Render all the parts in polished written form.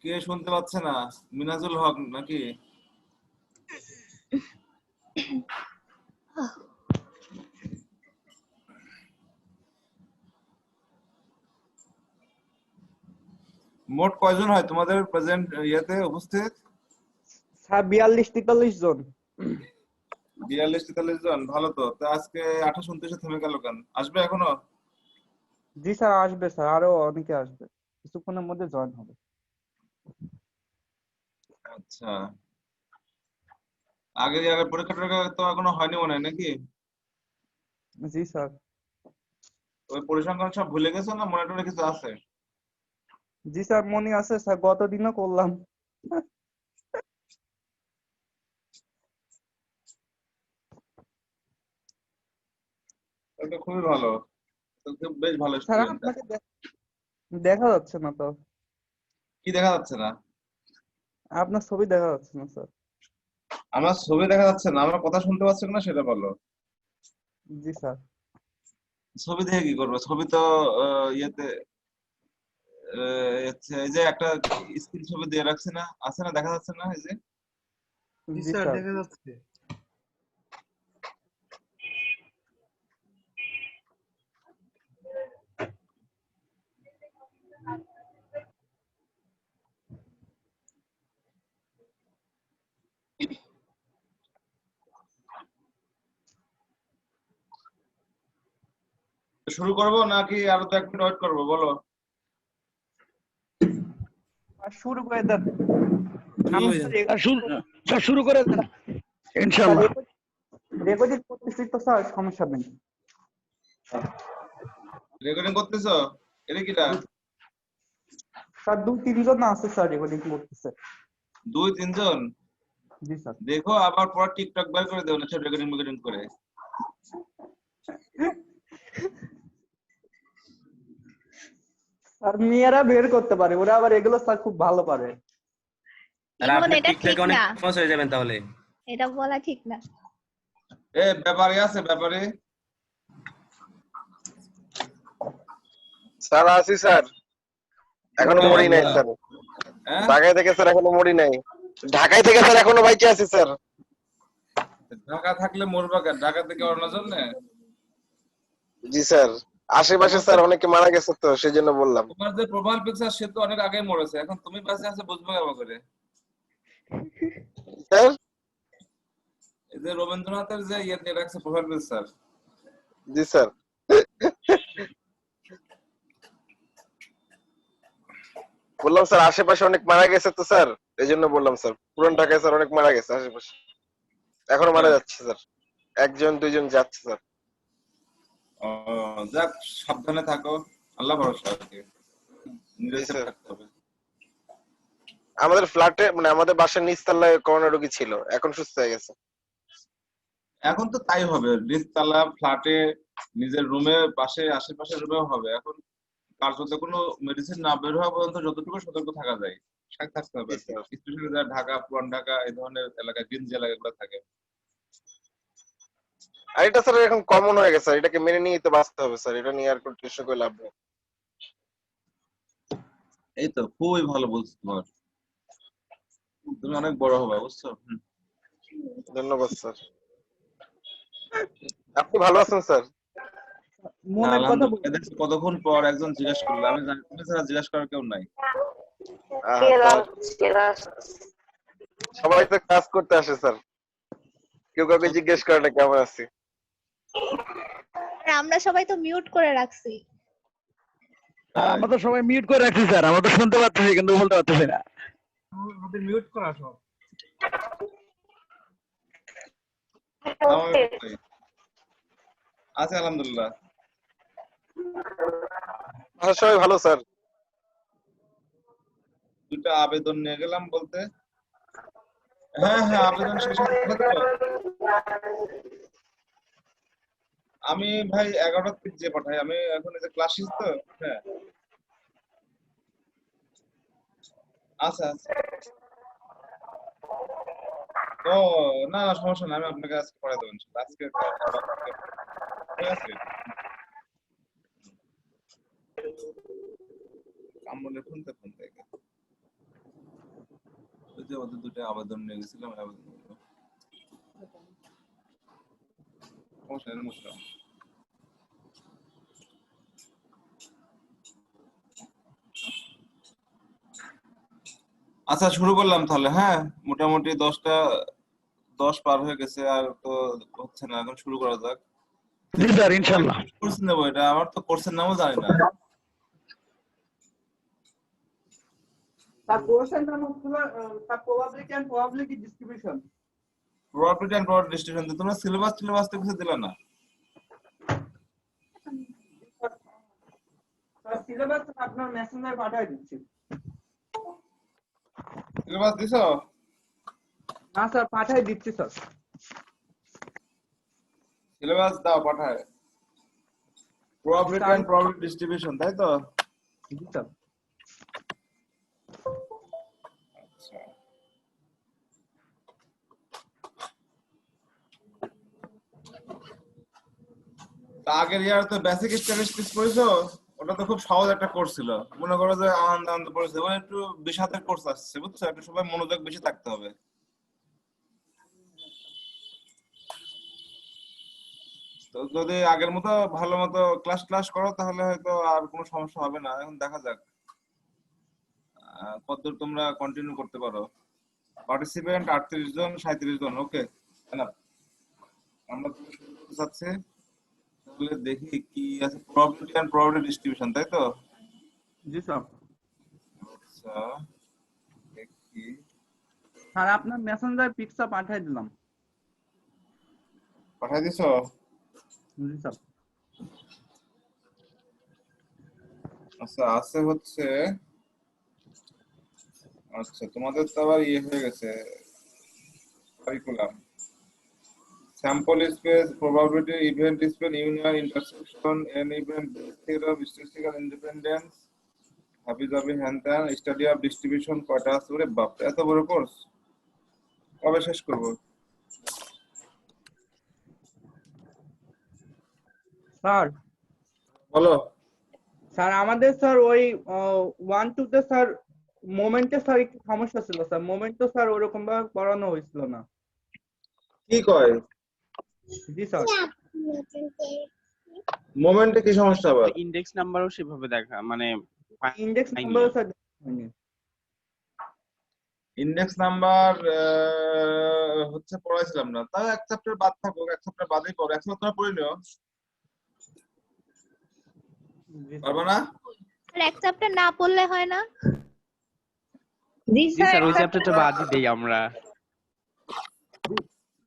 কে শুনতে পাচ্ছে না? মিনাজুল হক নাকি? মোট কয়জন হয় তোমাদের প্রেজেন্ট ইয়েতে উপস্থিত? স্যার 42-43 জন। 42-43 জন, ভালো তো। তো আজকে 28-29 থেমে গেল কেন? আসবে এখনো? জি স্যার আসবে স্যার, আরো অনেকে আসবে, কিছুক্ষণের মধ্যে জয়েন হবে। আচ্ছা, আগের পরীক্ষা টরীক্ষা তো এখনো হয়নি মনে হয় নাকি? জি স্যার। ওই পরিসংখ্যান সব ভুলে গেছো না মনে টনে কিছু আছে? জি স্যার মনে আছে স্যার, গতদিনও করলাম। এটা খুবই ভালো, তো বেশ ভালো স্যার স্টুডেন্ট। আপনাকে দেখা যাচ্ছে না তো। কি দেখা যাচ্ছে না? আপনার ছবি দেখা যাচ্ছে না স্যার। আমার ছবি দেখা যাচ্ছে না? আমার কথা শুনতে পাচ্ছ না সেটা বলো। জি স্যার। ছবি দেখে কি করবো? ছবি তো ইয়েতে এই যে একটা স্ক্রিন ছবি দিয়ে রাখছি না, আছে না, দেখা যাচ্ছে না? এই যে জি স্যার। দেখা যাচ্ছে। শুরু করবো নাকি আরো তো 1 মিনিট ওয়েট করবো বলো? আর শুরু করে দেন। শুরু আমি হয়ে যাবে। স্যার শুরু করে দেন ইনশাআল্লাহ। রেকর্ডিং করতেছি তো স্যার, সমস্যা নেই। রেকর্ডিং করতেছো? এটা কিটা? স্যার 2-3 জন আছে স্যার রেকর্ডিং করতেছে। 2-3 জন? জি স্যার। দেখো আবার পর টিকটক বের করে দেও না সব রেকর্ডিং মেকর্ডিং করে। স্যার মেয়েরা বের করতে পারে, ওরা আবার এগুলো স্যার খুব ভালো পারে। তাহলে আপনি টিকটকে অনেক ফেমাস হয়ে যাবেন তাহলে। এটা বলা ঠিক না। এ ব্যাপারে আছে ব্যাপারে? স্যার আছি স্যার, এখনো মরি নাই স্যার। হ্যাঁ, ঢাকায় থেকে স্যার এখনো মরি নাই। ঢাকায় থেকে স্যার এখনো বাইকে আছি স্যার। ঢাকা থাকলে মরবা কেন? ঢাকা থেকে অন্য জন্য? জি স্যার, আশেপাশে স্যার অনেকে মারা গেছে তো সেই জন্য বললাম। তোমার যে প্রোফাইল পিকচার সে তো অনেক আগে মরেছে, এখন তুমি বেঁচে আছে বুঝবে কেমন করে? স্যার এই যে রবীন্দ্রনাথের যে ইয়ে দিয়ে রাখছে প্রোফাইল পিকচার। জি স্যার। বললাম স্যার আশেপাশে অনেক মারা গেছে তো স্যার, এই জন্য বললাম স্যার। পুরান ঢাকায় স্যার অনেক মারা গেছে আশেপাশে, এখনো মারা যাচ্ছে স্যার, 1-2 জন যাচ্ছে স্যার। ও, যাক, সাবধানে থাকো, আল্লাহ ভরসা আর কি। জি নিজেকে স্যার। থাকতে হবে। আমাদের ফ্ল্যাটে মানে আমাদের বাসার নিচতলায় করোনা রোগী ছিল, এখন সুস্থ হয়ে গেছে। এখন তো তাই হবে, নিচতলা ফ্ল্যাটে নিজের রুমে পাশে আশেপাশে রুমেও হবে এখন। কার্যত কোনো মেডিসিন না বের হওয়া পর্যন্ত যতটুকু সতর্ক থাকা যায় থাকতে হবে জি আর কি। স্যার। স্পেশালি যারা ঢাকা, পুরান ঢাকা এই ধরনের এলাকা, গ্রিন যে এলাকাগুলো থাকে। আর এটা স্যার এখন কমন হয়ে গেছে, এটাকে মেনে নিয়ে তো বাঁচতে হবে স্যার, এটা নিয়ে আর কোনো টেনশন করে লাভ নেই। এই তো খুবই ভালো বলছো তোমার, তুমি অনেক বড় হবে বুঝছো। ধন্যবাদ স্যার। আপনি ভালো আছেন স্যার? না, মনের কথা আলহামদুলিল্লাহ। দেখছো কতক্ষণ পর একজন জিজ্ঞেস করলো, আমি জানি তুমি ছাড়া জিজ্ঞেস করার কেউ নাই। স্যার সবাই তো কাজ করতে আসে স্যার, কেউ কাউকে জিজ্ঞেস করে না কেমন আছি। আর আমরা সবাই তো মিউট করে রাখছি। আমরা তো সবাই মিউট করে রাখছি স্যার, আমরা তো শুনতে পাচ্ছি কিন্তু বলতে পারতেছি না। আমাদের মিউট করা সব। আছে আলহামদুলিল্লাহ। সবাই ভালো স্যার। দুটা আবেদন নিয়ে গেলাম বলতে। হ্যাঁ হ্যাঁ, আবেদন শেষ হয়েছে তো। আমি ভাই 11টার দিক যে পাঠাই, আমি এখন এই যে ক্লাস তো। হ্যাঁ, আচ্ছা আচ্ছা। ও, না না, সমস্যা না, আমি আপনাকে আজকে পড়াই দেবো ইনশাআল্লাহ। আজকে ঠিক আছে। কামড়ে ফোন থেকে ওই যে ওদের দুটো আবেদন নিয়ে গেছিলাম, আবেদন আচ্ছা শুরু করলাম তাহলে। হ্যাঁ, মোটামুটি 10 পার হয়ে গেছে, আর তো হচ্ছে না, এখন শুরু করা যাক। জি স্যার ইনশাআল্লাহ। কোর্স নেবো, এটা আমার তো কোর্সের নামও জানি না। তার কোশ্চেন নাম হলো তার probability and probability distribution. Probability and probability distribution. তোমরা সিলেবাস তো কিছু দিলা না। তার সিলেবাস আপনার মেসেঞ্জারে পাঠিয়ে দিচ্ছি। সিলেবাস দিছো? না স্যার, পাঠিয়ে দিচ্ছি স্যার। সিলেবাস দাও, পাঠায়। প্রবাবিলিটি এন্ড প্রবাবিলিটি ডিস্ট্রিবিউশন, তাই তো? জি স্যার। আচ্ছা, তা আগের ইয়ার তো বেসিক স্ট্যাটিস্টিক্স পড়েছো, ওটা তো খুব সহজ একটা কোর্স ছিল। মনে করো যে আনন্দ আনন্দ পড়েছে, এবার একটু 20 হাতের কোর্স আসছে, বুঝছো? একটু সবাই মনোযোগ বেশি থাকতে হবে। তো যদি আগের মতো ভালো মতো ক্লাস করো তাহলে হয়তো আর কোনো সমস্যা হবে না। এখন দেখা যাক কতদূর তোমরা কন্টিনিউ করতে পারো। পার্টিসিপেন্ট 38 জন, 37 জন। ওকে, আমরা শুরু করতে চাচ্ছি। তাহলে দেখি কি আছে, প্রবাবিলিটি এন্ড প্রবাবিলিটি ডিস্ট্রিবিউশন, তাই তো? জি স্যার। আচ্ছা দেখি, স্যার আপনার মেসেঞ্জারে পিকচার পাঠিয়ে দিলাম। পাঠাই দিছো? জি স্যার। আচ্ছা আছে হচ্ছে। আচ্ছা তোমাদের তো আবার ইয়ে হয়ে গেছে curriculum. Sample space, probability, event space, union, intersection, N event, theory of statistical independence, হাবি জাবি হ্যান ত্যান, স্টাডি অফ ডিস্ট্রিবিউশন। কয়টা আছে? ওরে বাপ, এত বড় কোর্স! কবে শেষ করবো? স্যার বলো। স্যার আমাদের স্যার ওই 1-2 তে স্যার মোমেন্টে স্যার একটু সমস্যা ছিল স্যার। মোমেন্টে স্যার ওরকম ভাবে পড়ানো হয়েছিল না। কি কয়? জি স্যার। মোমেন্টে কি সমস্যা আবার? ইন্ডেক্স নাম্বারও সেভাবে দেখা মানে ইন্ডেক্স পাইনি। নাম্বার স্যার হয়নি। ইন্ডেক্স নাম্বার হচ্ছে পড়াইছিলাম না, তাও এক চ্যাপ্টার বাদ থাকুক, এক চ্যাপ্টার বাদেই পড়ো। এক চ্যাপ্টার পড়ে নিও, জি স্যার। পারবে না? আর এক চ্যাপ্টার না পড়লে হয় না? জি স্যার ওই চ্যাপ্টারটা বাদই দেই আমরা।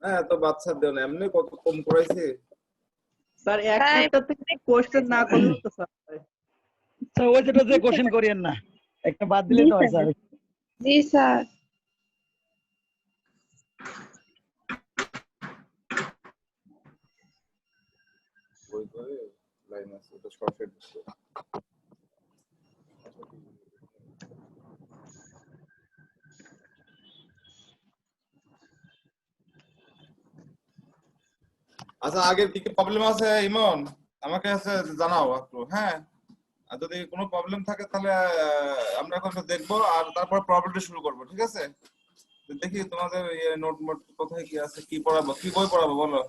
হ্যাঁ, তো বাচ্চা দেও না, এমনি কত কম করাইছি। স্যার এক চ্যাপ্টার থেকে কোশ্চেন না করলে তো স্যার। স্যার ওই যেটা যে কোশ্চেন করিয়েন না, একটা বাদ দিলে তো হয় স্যার। জি স্যার। বই করে লাইন আছে, ওটা শর্টকাট দিচ্ছে। আচ্ছা, আগের কি কি প্রবলেম আছে ইমন, আমাকে আছে জানাও একটু। হ্যাঁ, আর যদি কোনো প্রবলেম থাকে তাহলে আমরা এখন দেখবো, আর তারপর প্রবলেমটা শুরু করবো, ঠিক আছে? তো দেখি তোমাদের নোট কোথায় কি আছে, কি পড়াবো, কি বই পড়াবো বলো।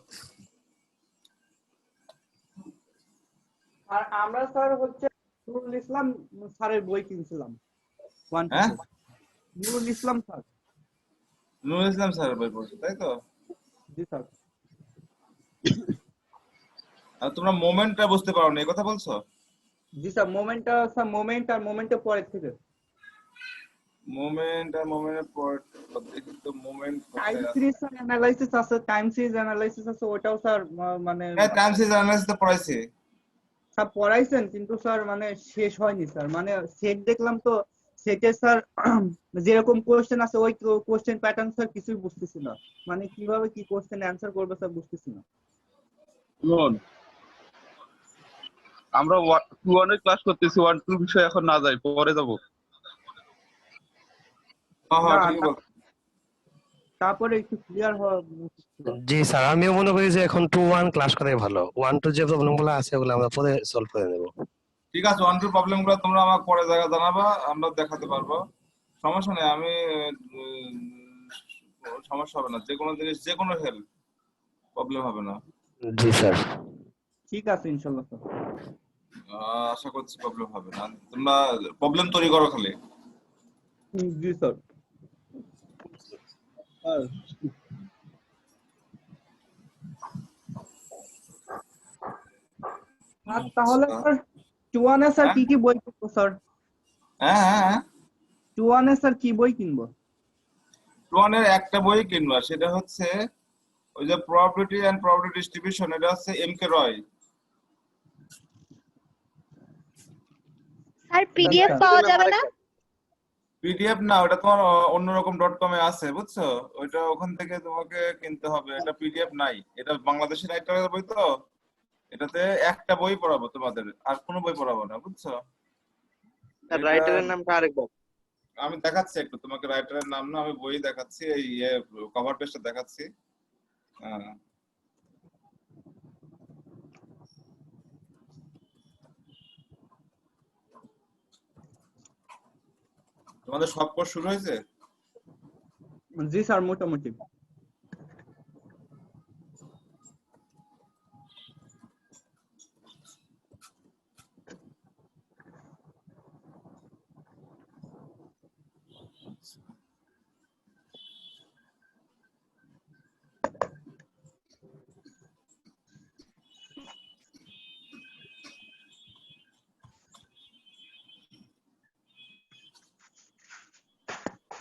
আর আমরা স্যার হচ্ছে নুরুল ইসলাম স্যারের বই কিনছিলাম। হ্যাঁ, নুরুল ইসলাম স্যার। নুরুল ইসলাম স্যারের বই পড়ছো, তাই তো? জি স্যার। আর তোমরা মোমেন্টটা বুঝতে পারো না, এই কথা বলছো? জি স্যার। মোমেন্ট আর মোমেন্টের পরের থেকে মোমেন্ট আর মোমেন্টের পর দেখি তো মোমেন্ট টাইম কোথায় আছে। সিরিজ অ্যানালাইসিস আছে, টাইম সিরিজ অ্যানালাইসিস আছে, ওটাও স্যার মানে হ্যাঁ, টাইম সিরিজ অ্যানালাইসিস তো পড়াইছি। স্যার পড়াইছেন কিন্তু স্যার মানে শেষ হয়নি স্যার। মানে সেট দেখলাম তো, সেটে স্যার যেরকম কোশ্চেন আছে ওই কোশ্চেন প্যাটার্ন স্যার কিছুই বুঝতেছি না। মানে কিভাবে কি কোশ্চেন অ্যান্সার করবে স্যার বুঝতেছি না। আমরা 2-1 এর ক্লাস করতেছি, 1-2 বিষয় এখন না যাই, পরে যাব। হ্যাঁ হ্যাঁ, না, ঠিক বল। তারপরে একটু ক্লিয়ার হওয়া উচিত ছিল। জি স্যার, আমিও মনে করি যে এখন 2-1 ক্লাস করাই ভালো। 1-2 যে প্রবলেমগুলো আছে ওগুলো আমরা পরে সলভ করে নেব। ঠিক আছে, ওয়ান টু প্রবলেম গুলো তোমরা আমাকে পরে জানাবা, আমরা দেখাতে পারবো, সমস্যা নেই। আমি সমস্যা হবে না, যে কোনো জিনিস যে কোনো হেল্প প্রবলেম হবে না। জি স্যার। ঠিক আছে ইনশাল্লাহ স্যার। আশা করছি প্রবলেম হবে না, তোমরা প্রবলেম তৈরি করো খালি। জি স্যার। তাহলে স্যার টুয়ানে স্যার কি কি বই কিনবো স্যার? হ্যাঁ, টুয়ানে স্যার কি বই কিনবো? টুয়ানের একটা বই কিনবা, সেটা হচ্ছে ওই যে প্রবাবিলিটি এন্ড প্রবাবিলিটি ডিস্ট্রিবিউশন, এটা হচ্ছে এমকে রয়। স্যার পিডিএফ পাওয়া যাবে না? পিডিএফ না, ওটা তোমার অন্যরকম .com এ আছে, বুঝছো? ওইটা ওখান থেকে তোমাকে কিনতে হবে, এটা পিডিএফ নাই, এটা বাংলাদেশি রাইটারের বই তো, এটাতে একটা বই পড়াবো তোমাদের, আর কোনো বই পড়াবো না, বুঝছো? রাইটারের নামটা আরেকবার। আমি দেখাচ্ছি একটু তোমাকে, রাইটারের নাম না, আমি বই দেখাচ্ছি, এই কভার পেজটা দেখাচ্ছি। তোমাদের সব কোর্স শুরু হয়েছে? জি স্যার মোটামুটি।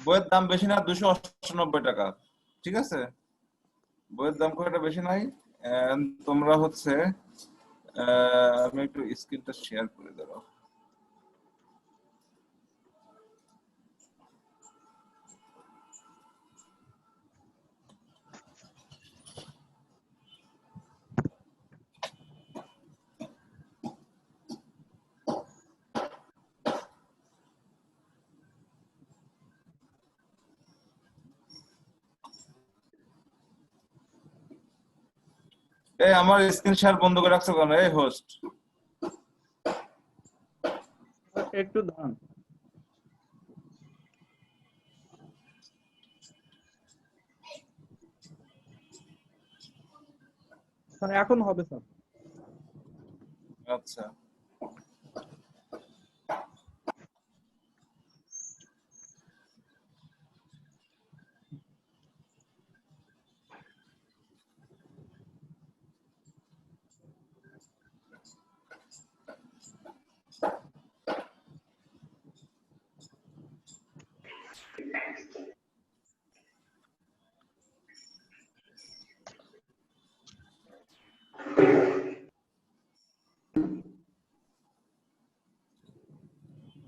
বইয়ের দাম বেশি না, 298 টাকা, ঠিক আছে? বইয়ের দাম খুব একটা বেশি নাই। তোমরা হচ্ছে আমি একটু স্ক্রিনটা শেয়ার করে দেবো। এই আমার স্ক্রিন শেয়ার বন্ধ করে রাখছো কেন এই হোস্ট? একটু দাঁড়ান স্যার, এখন হবে স্যার। আচ্ছা,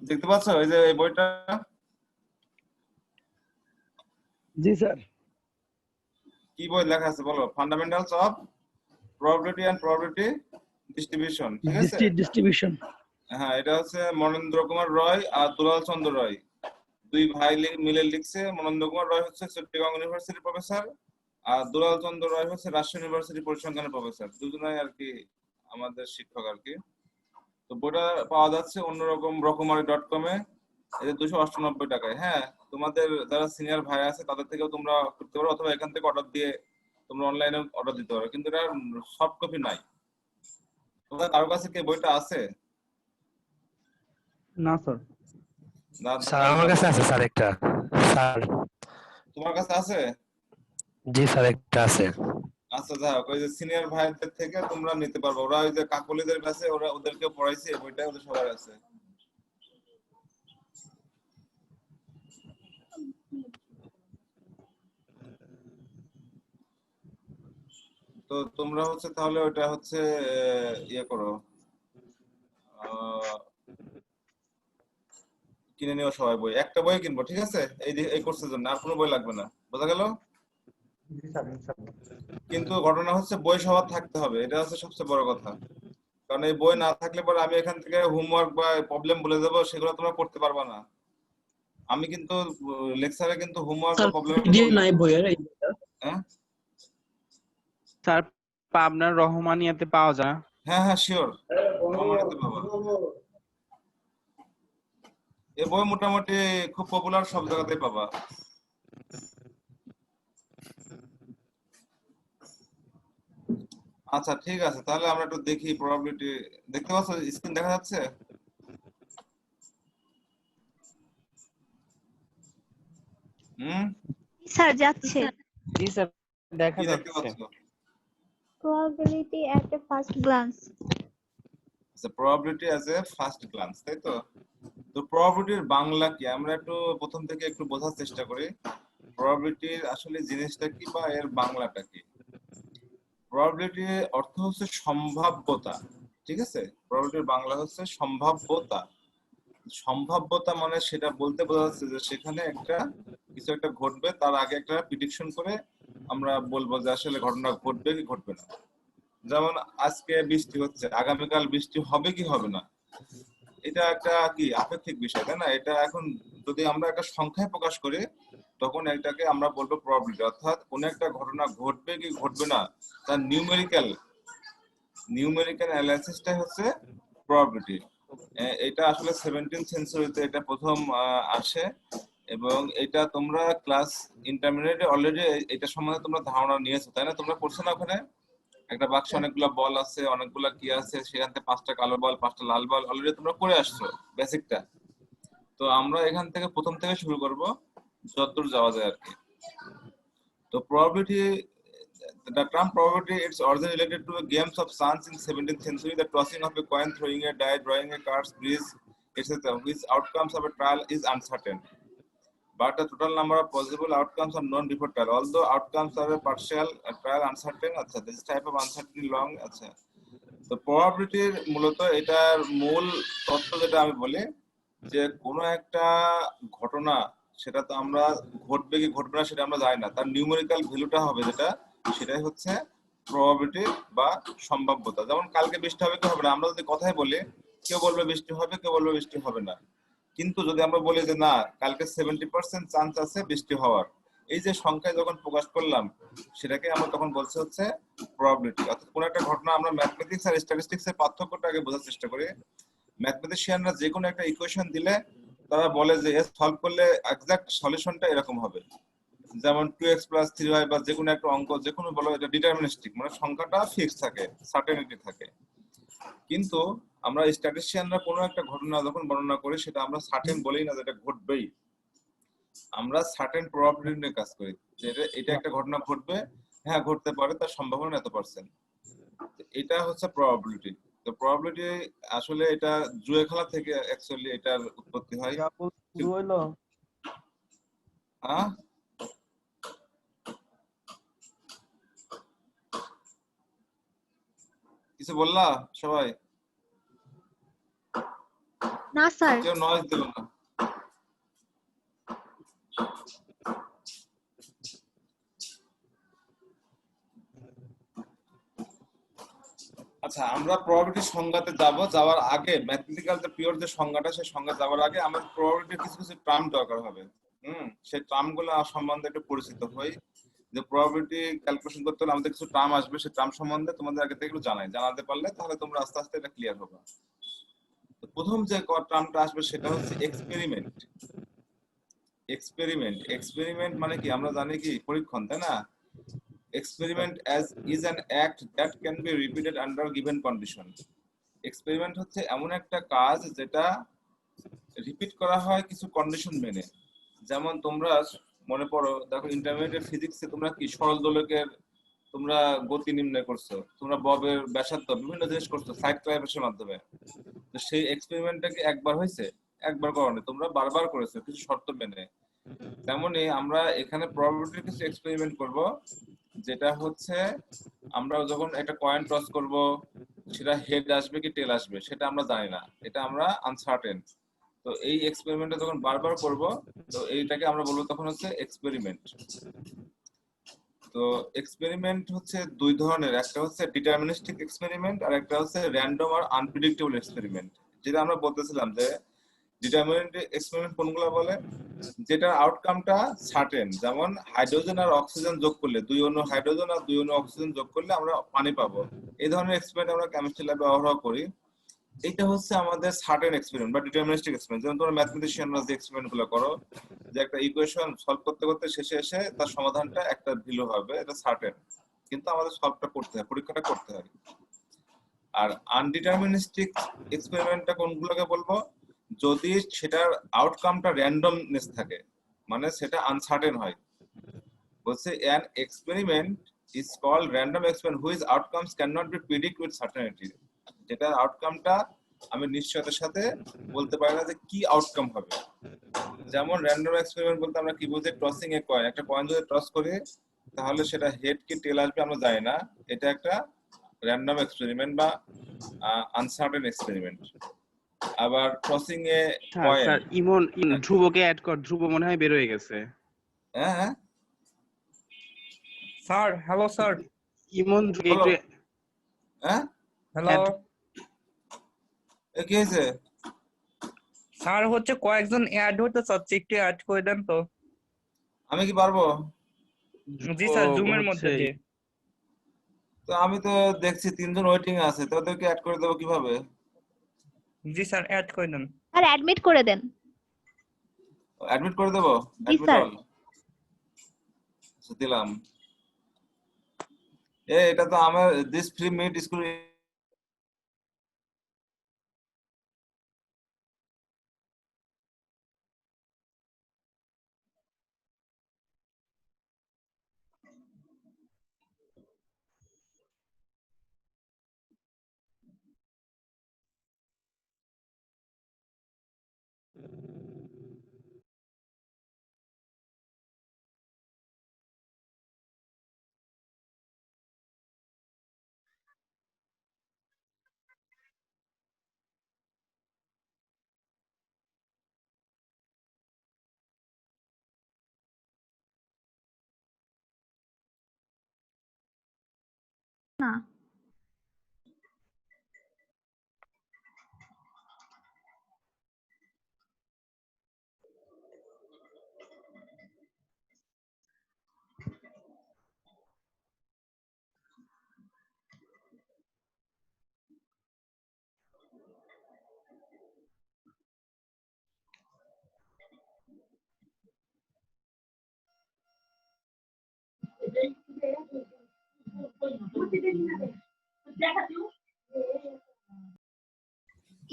দেখতে পাচ্ছ এই যে এই বইটা? জি স্যার। কি বই লেখা আছে বলো? Fundamentals of probability and probability distribution, ঠিক আছে? ডিস্ট্রিবিউশন। হ্যাঁ, এটা হচ্ছে মনেন্দ্র কুমার রয় আর দুলাল চন্দ্র রয়, দুই ভাই মিলে লিখছে। মনেন্দ্র কুমার রয় হচ্ছে চট্টগ্রাম ইউনিভার্সিটির প্রফেসর, আর দুলাল চন্দ্র রয় হচ্ছে রাজশাহী ইউনিভার্সিটি পরিসংখ্যানের প্রফেসর, দুজনেই আর কি আমাদের শিক্ষক আর কি। তো বইটা পাওয়া যাচ্ছে অন্যরকম রকমারি.com এ, এটা 298 টাকায়। হ্যাঁ, তোমাদের যারা সিনিয়র ভাই আছে তাদের থেকেও তোমরা করতে পারো, অথবা এখান থেকে অর্ডার দিয়ে তোমরা অনলাইনে অর্ডার দিতে পারো, কিন্তু এটা সফট কপি নাই। তোমাদের কারো কাছে কি বইটা আছে? না স্যার। না, স্যার আমার কাছে আছে স্যার একটা। স্যার তোমার কাছে আছে? জি স্যার একটা আছে। আচ্ছা, যাক, ওই যে সিনিয়র ভাইদের থেকে তোমরা নিতে পারবে, ওরা ওই যে কাকলিদের কাছে ওরা ওদেরকে পড়াইছে, এই বইটা ওদের সবার আছে। তো তোমরা হচ্ছে তাহলে ওটা হচ্ছে ইয়ে করো, কিনে নিও সবাই বই, একটা বই কিনবো, ঠিক আছে? এই কোর্সের জন্য আর কোনো বই লাগবে না, বোঝা গেল? কিন্তু ঘটনা হচ্ছে বই সবার থাকতে হবে, এটা হচ্ছে সবচেয়ে বড় কথা। কারণ এই বই না থাকলে পরে আমি এখান থেকে হোমওয়ার্ক বা প্রবলেম বলে দেবো, সেগুলো তোমরা করতে পারবা না। আমি কিন্তু লেকচারে কিন্তু হোমওয়ার্ক বা প্রবলেম নাই বইয়ের এই হ্যাঁ স্যার পাবনার রহমানিয়াতে পাওয়া যায়। হ্যাঁ শিওর, রহমানিতে পাবা। এই বই মোটামুটি খুব পপুলার, সব জায়গাতেই পাবা। আচ্ছা ঠিক আছে, তাহলে আমরা একটু দেখি প্রবাবিলিটি। দেখতে পাচ্ছ স্ক্রিন দেখা যাচ্ছে? হুম, স্যার যাচ্ছে। জি স্যার, দেখা কি দেখতে যাচ্ছে। পাচ্ছ? প্রবাবিলিটি এট এ ফার্স্ট গ্লান্স। আচ্ছা, probability as a first glance, তাই তো? তো প্রবাবিলিটির বাংলা কি আমরা একটু প্রথম থেকে একটু বোঝার চেষ্টা করি। প্রবাবিলিটির আসলে জিনিসটা কি বা এর বাংলাটা কি? প্রবাবিলিটি অর্থ হচ্ছে সম্ভাব্যতা, ঠিক আছে? প্রবাবিলিটির বাংলা হচ্ছে সম্ভাব্যতা। সম্ভাব্যতা মানে সেটা বলতে বোঝা যাচ্ছে যে সেখানে একটা কিছু একটা ঘটবে, তার আগে একটা প্রিডিকশন করে আমরা বলবো যে আসলে ঘটনা ঘটবে কি ঘটবে না। যেমন আজকে বৃষ্টি হচ্ছে, আগামীকাল বৃষ্টি হবে কি হবে না, এটা একটা কি আপেক্ষিক বিষয়, তাই না? এটা এখন যদি আমরা একটা সংখ্যায় প্রকাশ করি তখন এটাকে আমরা বলবো প্রবাবিলিটি, অর্থাৎ কোন একটা ঘটনা ঘটবে কি ঘটবে না তার নিউমেরিক্যাল অ্যানালাইসিসটাই হচ্ছে প্রবাবিলিটি। এটা আসলে 17th সেঞ্চুরিতে এটা প্রথম আসে, এবং এটা তোমরা ক্লাস ইন্টারমিডিয়েটে অলরেডি এটা সম্বন্ধে তোমরা ধারণা নিয়েছো, তাই না? তোমরা পড়ছো না ওখানে একটা বাক্সে অনেকগুলো বল আছে, অনেকগুলো কি আছে, সেখান থেকে 5টা কালো বল 5টা লাল বল অলরেডি তোমরা করে আসছো বেসিকটা। তো আমরা এখান থেকে প্রথম থেকে শুরু করব যতদূর যাওয়া যায় আর কি। তো probability, the term probability, it's originally related to the games of chance in 17th century, the tossing of a coin, throwing a die, drawing a card, bridge, etc., which outcomes of a trial is uncertain, but the total number of possible outcomes are known before trial, although outcomes are a partial trial uncertain. আচ্ছা, this type of uncertainty long, আচ্ছা। তো প্রবাবিলিটির মূলত এটার মূল তত্ত্ব যেটা আমি বলি যে কোনো একটা ঘটনা সেটা তো আমরা ঘটবে কি ঘটবে না সেটা আমরা জানি না, তার নিউমেরিক্যাল ভ্যালুটা হবে যেটা, সেটাই হচ্ছে প্রবাবিলিটি বা সম্ভাব্যতা। যেমন কালকে বৃষ্টি হবে কি হবে না, আমরা যদি কথাই বলি কেউ বলবে বৃষ্টি হবে, কেউ বলবে বৃষ্টি হবে না। কিন্তু যদি আমরা বলি যে না কালকে 70% চান্স আছে বৃষ্টি হওয়ার, এই যে সংখ্যায় যখন প্রকাশ করলাম সেটাকে আমরা তখন বলছি হচ্ছে প্রবাবিলিটি। অর্থাৎ কোন একটা ঘটনা আমরা ম্যাথমেটিক্স আর স্ট্যাটিস্টিক্স এর পার্থক্যটা আগে বোঝার চেষ্টা করি। ম্যাথমেটিশিয়ানরা যে কোনো একটা ইকুয়েশন দিলে তারা বলে যে এর সলভ করলে এক্সাক্ট সলিউশনটা এরকম হবে, যেমন 2x + 3y বা যে কোনো একটা অঙ্ক যে কোনো বলো এটা ডিটারমিনিস্টিক, মানে সংখ্যাটা ফিক্স থাকে, সার্টেনিটি থাকে। কিন্তু আমরা স্ট্যাটিস্টিশিয়ানরা কোনো একটা ঘটনা যখন বর্ণনা করি সেটা আমরা সার্টেন বলেই না যেটা ঘটবেই, আমরা সার্টেন প্রবাবিলিটি নিয়ে কাজ করি যে এটা একটা ঘটনা ঘটবে, হ্যাঁ ঘটতে পারে, তার সম্ভাবনা এত পার্সেন্ট, এটা হচ্ছে প্রবাবিলিটি। তো প্রবাবিলিটি আসলে এটা জুয়ে খেলা থেকে অ্যাকচুয়ালি এটার উৎপত্তি হয়। শুরু হলো। হ্যাঁ, কিছু বললা সবাই? না স্যার। কেউ নয়েজ দিল না। আচ্ছা, আমরা প্রবাবিলিটির সংজ্ঞাতে যাওয়ার আগে ম্যাথমেটিক্যাল যে পিওর যে সংজ্ঞাটা সেই সংজ্ঞা যাওয়ার আগে আমাদের প্রবাবিলিটির কিছু কিছু টার্ম দরকার হবে। সেই টার্মগুলো সম্বন্ধে একটু পরিচিত হই। যে প্রবাবিলিটি ক্যালকুলেশন করতে হলে আমাদের কিছু টার্ম আসবে, সেই টার্ম সম্বন্ধে তোমাদের আগে থেকে জানাতে পারলে তাহলে তোমরা আস্তে আস্তে এটা ক্লিয়ার হবে। তো প্রথম যে টার্মটা আসবে সেটা হচ্ছে এক্সপেরিমেন্ট। এক্সপেরিমেন্ট মানে কি আমরা জানি কি পরীক্ষণ, তাই না? Experiment is an act that can be repeated under given condition. Experiment হচ্ছে এমন একটা কাজ যেটা রিপিট করা হয় কিছু কন্ডিশন মেনে। যেমন তোমরা মনে পড়ো, দেখো ইন্টারমিডিয়েট ফিজিক্সে তোমরা কি সরল দোলকের তোমরা গতি নির্ণয় করছো, তোমরা ববের ব্যাসার্ধ বিভিন্ন জিনিস করছো সাইড ক্লাইভেশনের মাধ্যমে। তো সেই এক্সপেরিমেন্টটা কি একবার হয়েছে? একবার করোনি, তোমরা বারবার করেছো কিছু শর্ত মেনে। তেমনি আমরা এখানে প্রবাবিলিটির কিছু এক্সপেরিমেন্ট করব, যেটা হচ্ছে আমরা যখন একটা কয়েন টস করব সেটা হেড আসবে কি টেল আসবে সেটা আমরা জানি না, এটা আমরা আনসার্টেন। তো এই এক্সপেরিমেন্টটা যখন বারবার করব তো এইটাকে আমরা বলবো তখন হচ্ছে এক্সপেরিমেন্ট। তো এক্সপেরিমেন্ট হচ্ছে দুই ধরনের, একটা হচ্ছে ডিটারমিনিস্টিক এক্সপেরিমেন্ট আর একটা হচ্ছে র্যান্ডম আর আনপ্রেডিক্টেবল এক্সপেরিমেন্ট। যেটা আমরা বলতেছিলাম যে ডিটারমিনেন্ট এক্সপেরিমেন্ট কোনগুলো বলে, যেটা আউটকামটা সার্টেন, যেমন হাইড্রোজেন আর অক্সিজেন যোগ করলে, দুই অণু হাইড্রোজেন আর দুই অণু অক্সিজেন যোগ করলে আমরা পানি পাবো। এই ধরনের এক্সপেরিমেন্ট আমরা কেমিস্ট্রি ল্যাবে ব্যবহার করি। এটা হচ্ছে আমাদের সার্টেন এক্সপেরিমেন্ট বা ডিটারমিনিস্টিক এক্সপেরিমেন্ট। যেমন তোমরা ম্যাথমেটিশিয়ানরা যে এক্সপেরিমেন্ট গুলো করো, যে একটা ইকুয়েশন সলভ করতে করতে শেষে এসে তার সমাধানটা একটা ভ্যালু হবে, এটা সার্টেন। কিন্তু আমাদের সলভটা করতে হয়, পরীক্ষাটা করতে হয়। আর আনডিটারমিনিস্টিক এক্সপেরিমেন্টটা কোনগুলোকে বলবো, যদি সেটার আউটকামটা র্যান্ডমনেস থাকে, মানে সেটা আনসার্টেন হয়। বলছে an experiment is called random experiment whose outcomes cannot be predicted with certainty, যেটা আউটকামটা আমি নিশ্চয়তার সাথে বলতে পারি না যে কি আউটকাম হবে। যেমন র্যান্ডম এক্সপেরিমেন্ট বলতে আমরা কি বুঝি, টসিং এ কয়েন, একটা কয়েন যদি টস করি তাহলে সেটা হেড কি টেল আসবে আমরা জানি না, এটা একটা র্যান্ডম এক্সপেরিমেন্ট বা আনসার্টেন এক্সপেরিমেন্ট। আবার tossing a coin, sir Emon ধ্রুবকে অ্যাড কর, ধ্রুব মনে হয় বের হয়ে গেছে। হ্যাঁ হ্যাঁ sir hello sir. Emon hello হ্যাঁ হ্যালো কি হয়েছে? স্যার হচ্ছে কয়েকজন অ্যাড হতে চাচ্ছে, একটু অ্যাড করে দেন তো। আমি কি পারবো? জি স্যার, জুমের মধ্যে দিয়ে। তো আমি তো দেখছি 3 জন ওয়েটিং আছে, তো ওদেরকে অ্যাড করে দেবো কিভাবে? জি স্যার, অ্যাড করে দেন। আর অ্যাডমিট করে দেন। অ্যাডমিট করে দেবো? জি স্যার। দিলাম। এটা তো আমার দিস ফ্রি মিট স্কুল। না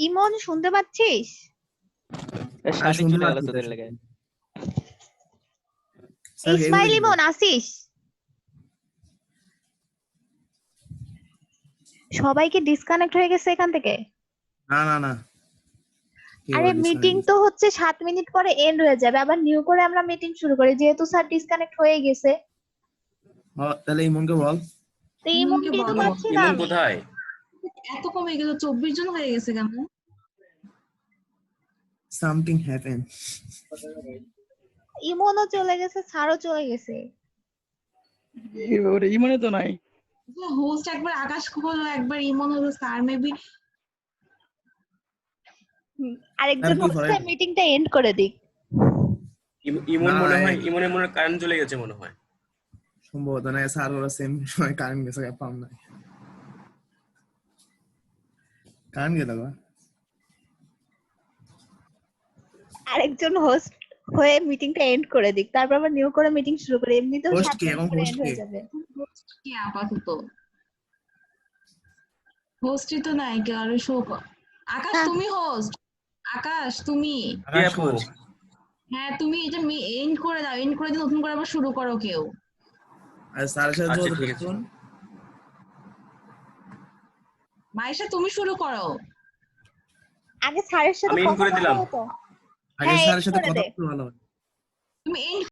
ইমন শুনতে পাচ্ছিস? ইসমাইল ইমন আসিস? সবাইকে ডিসকানেক্ট হয়ে গেছে এখান থেকে। না না না, আরে মিটিং তো হচ্ছে 7 মিনিট পরে এন্ড হয়ে যাবে, আবার নিউ করে আমরা মিটিং শুরু করি, যেহেতু স্যার ডিসকানেক্ট হয়ে গেছে। তাহলে ইমনকে বল। তো ইমনকে তো পাচ্ছি না ইমন আমি। কোথায়? এত কমে গেল, 24 জন হয়ে গেছে কেন? Something happen. ইমনও চলে গেছে, স্যারও চলে গেছে। ইমনে তো নাই। হোস্ট একবার আকাশ হলো, একবার ইমন হলো, স্যার মেবি আরেকজন হচ্ছে মিটিংটা এন্ড করে দিক। ইমন মনে হয়, ইমনের মনে কারেন্ট চলে গেছে মনে হয়। সম্ভবত না, স্যার ওরা সেম সময় কারেন্ট গেছে, পাম নাই কারেন্ট গেল। আরেকজন হোস্ট হয়ে মিটিংটা এন্ড করে দিক, তারপর আবার নিউ করে মিটিং শুরু করে, এমনিতেও হোস্ট 7 কে এবং মিনিট হোস্ট এন্ড হয়ে কে? যাবে। কি আপাতত হোস্টই তো নাই কেউ, আর শো আকাশ তুমি হোস্ট, আকাশ তুমি। হ্যাঁ তুমি এটা এন্ড করে দাও, এন্ড করে দিয়ে নতুন করে আবার শুরু করো কেউ। আর স্যারের সাথে যোগাযোগ করুন। মাইশা তুমি শুরু করো। আগে স্যারের সাথে আমি এন্ড করে দিলাম। আগে স্যারের সাথে কথা বলতে ভালো হয়। তুমি এন্ড